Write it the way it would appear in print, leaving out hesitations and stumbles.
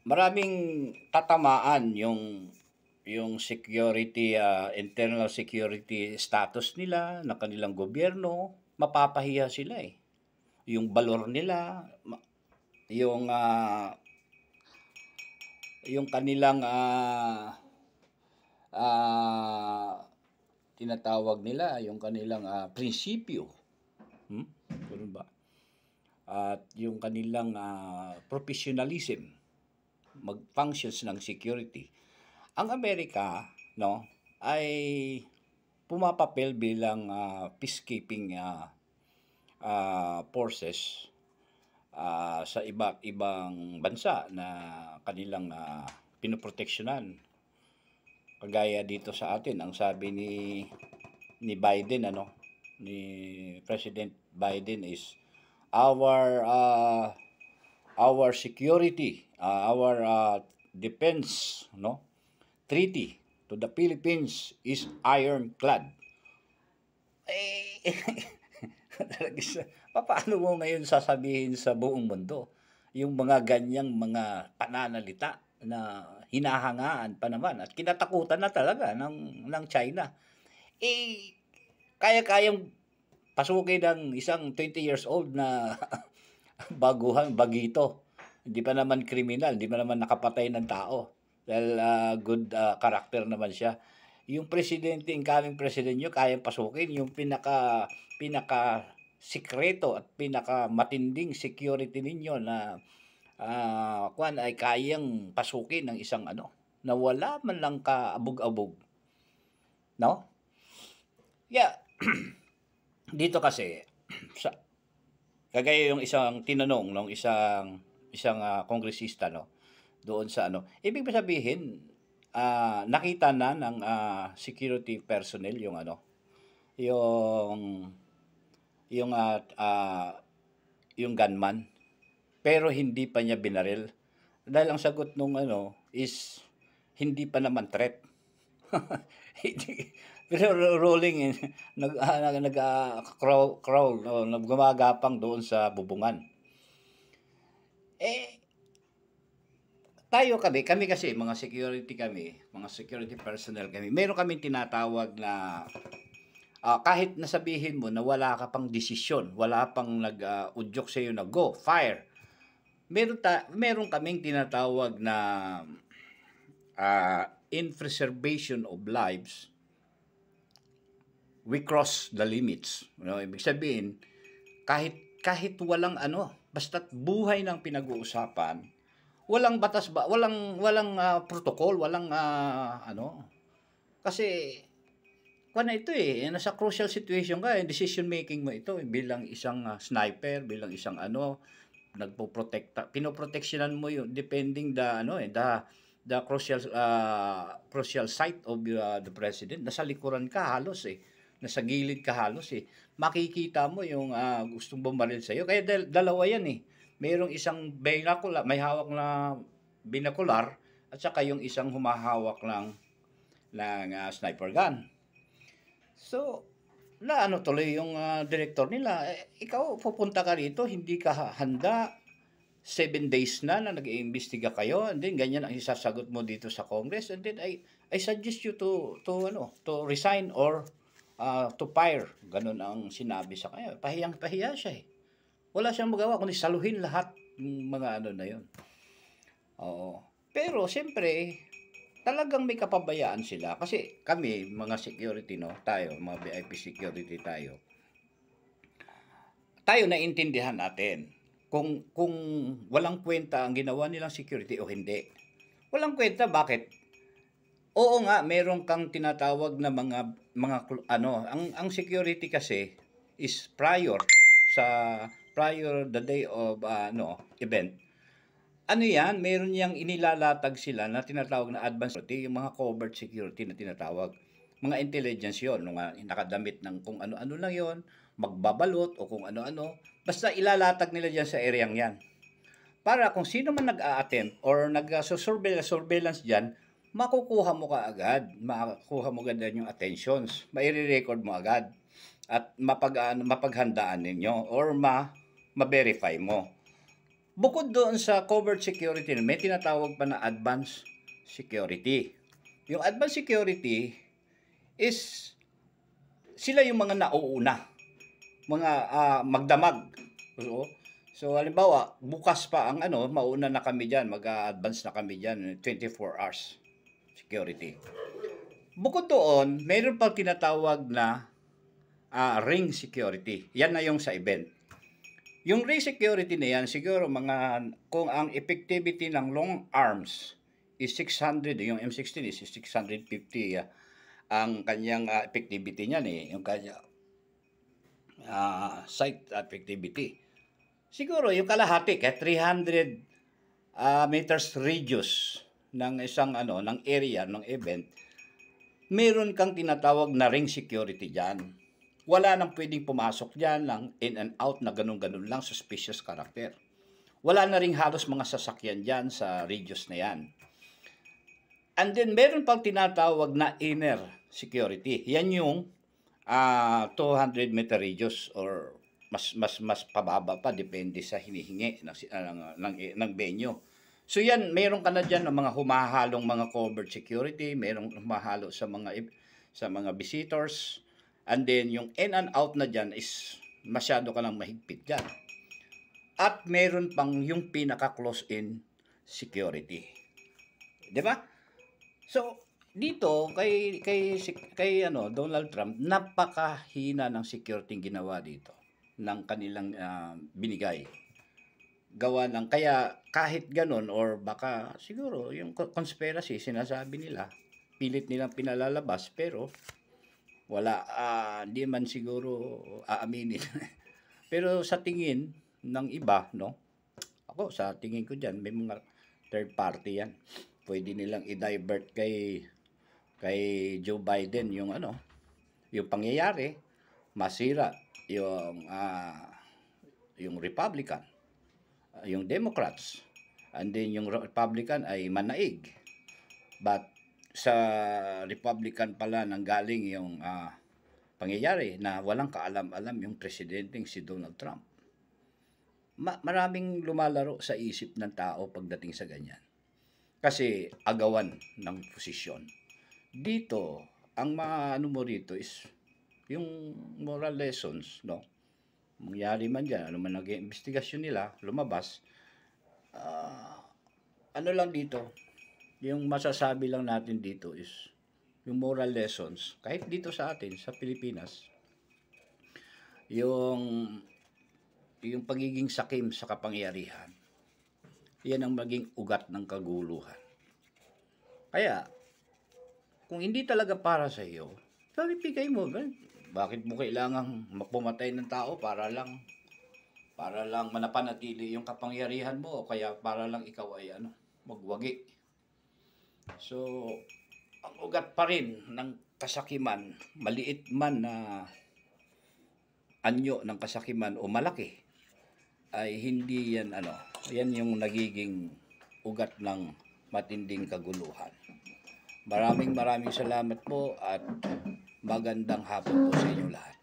maraming tatamaan yung security, internal security status nila ng kanilang gobyerno, mapapahiya sila eh. Yung balor nila, yung yung kanilang tinatawag nila, yung kanilang prinsipyo. Ganun ba? At yung kanilang professionalism, mag-functions ng security. Ang Amerika, no, ay pumapapel bilang peacekeeping forces sa iba't ibang bansa na kanilang pinoproteksyonan. Kagaya dito sa atin, ang sabi ni Biden, ni President Biden is our security, our defense, treaty to the Philippines is ironclad. Paano mo ngayon sasabihin sa buong mundo yung mga ganyang mga pananalita na hinahangaan pa naman at kinatakutan na talaga ng China? Kaya-kayang pasukin ng isang 20 years old na bagito. Hindi pa naman kriminal, hindi pa naman nakapatay ng tao. Dahil good character naman siya. Yung presidente, incoming president nyo, kayang pasukin. Yung pinaka sikreto at pinaka matinding security ninyo na ay kayang pasukin ng isang na wala man lang kaabog-abog. No? Yeah. Dito kasi, kagaya yung isang tinanong ng isang kongresista, doon sa ibig sabihin, nakita na ng security personnel yung yung gunman, pero hindi pa niya binaril dahil ang sagot nung is hindi pa naman threat. Pero rolling crawl, gumagapang doon sa bubungan. Kami kasi mga security personnel kami, meron kaming tinatawag na kahit nasabihin mo na wala ka pang desisyon, wala pang nag-udyok sa iyo na go, fire. Meron kaming tinatawag na in preservation of lives, we cross the limits. Ibig sabihin, kahit walang basta't buhay ng pinag-uusapan, walang batas ba, walang protocol, walang kasi ito nasa crucial situation ka, decision making mo ito bilang isang sniper, bilang isang pinoproteksyonan mo yung depending the crucial site of the president. Nasa likuran ka halos nasa gilid ka halos makikita mo yung gustong bumaril sa iyo. Kaya dalawa yan mayroong isang binocular, may hawak na binocular at saka yung isang humahawak ng sniper gun. So, tuloy yung director nila, ikaw pupunta ka rito, hindi ka handa, 7 days na nag-iimbestiga kayo, and then ganyan ang isasagot mo dito sa Congress, and then I suggest you to resign or to fire. Ganun ang sinabi sa kanya. Pahiyang-pahiya siya Wala siyang magawa kundi saluhin lahat ng mga na yun. Oo. Pero siyempre, talagang may kapabayaan sila kasi kami mga security tayo, mga VIP security tayo naiintindihan natin kung walang kwenta ang ginawa nilang security o hindi. Walang kwenta, bakit? Oo nga, meron kang tinatawag na mga ang security kasi is prior the day of event. Yan, meron yang inilalatag sila na tinatawag na advanced security, yung mga covert security na tinatawag. Mga intelligence yun, nakadamit ng kung ano-ano lang yon, magbabalot o kung ano-ano. Basta ilalatag nila dyan sa areang yan. Para kung sino man nag-a-attempt or nag-surveillance dyan, makukuha mo ka agad. Makukuha mo agad yung attentions. Maire-record mo agad. At mapaghandaan ninyo or ma-verify mo. Bukod doon sa covert security, may tinatawag pa na advanced security. Yung advanced security is sila yung mga nauuna, mga magdamag. So halimbawa, bukas pa ang mauna na kami diyan, mag-advance na kami diyan, 24 hours security. Bukod doon, mayroon pang tinatawag na ring security. Yan na yung sa event. Yung ring security na yan, siguro kung ang effectivity ng long arms is 600, yung M16 is 650, ang kanyang effectivity niyan yung kanya sight effectivity. Siguro yung kalahati, kaya 300 meters radius ng isang ng area ng event, meron kang tinatawag na ring security diyan. Wala nang pwedeng pumasok diyan ng in and out na ganun-ganun lang, suspicious character. Wala na ring halos mga sasakyan diyan sa radius na yan. And then meron pang tinatawag na inner security. Yan yung 200 meter radius or mas pababa pa, depende sa hinihingi ng venue. So yan, meron ka na diyan ng mga humahalong mga covert security, merong humahalo sa mga visitors. And then yung in and out na diyan is masyado ka nang mahigpit diyan. At meron pang yung pinaka close in security. 'Di ba? So dito kay Donald Trump, napakahina ng security ginawa dito ng kanilang binigay. Gawa ng kaya kahit ganun or baka siguro yung conspiracy sinasabi nila, pilit nilang pinalalabas pero wala, di man siguro aaminin. Pero sa tingin ng iba, no? Ako sa tingin ko diyan may mga third party yan. Pwede nilang i-divert kay Joe Biden yung yung pangyayari, masira yung Republican, yung Democrats, and then yung Republican ay manaig. But sa Republican pala nanggaling yung pangyayari na walang kaalam-alam yung presidenteng si Donald Trump. Maraming lumalaro sa isip ng tao pagdating sa ganyan. Kasi agawan ng posisyon. Dito, ang mo rito is yung moral lessons, no? Mangyari man dyan, man naging investigasyon nila, lumabas, lang dito, yung masasabi lang natin dito is yung moral lessons, kahit dito sa atin, sa Pilipinas, yung pagiging sakim sa kapangyarihan, yan ang maging ugat ng kaguluhan. Kaya, kung hindi talaga para sa iyo, ibigay mo. Bakit mo kailangang pumatay ng tao para lang manapanatili yung kapangyarihan mo o kaya para lang ikaw ay magwagi. So, ang ugat pa rin ng kasakiman, maliit man na anyo ng kasakiman o malaki, ay hindi yan yan yung nagiging ugat ng matinding kaguluhan. Maraming salamat po at magandang hapon po sa inyo lahat.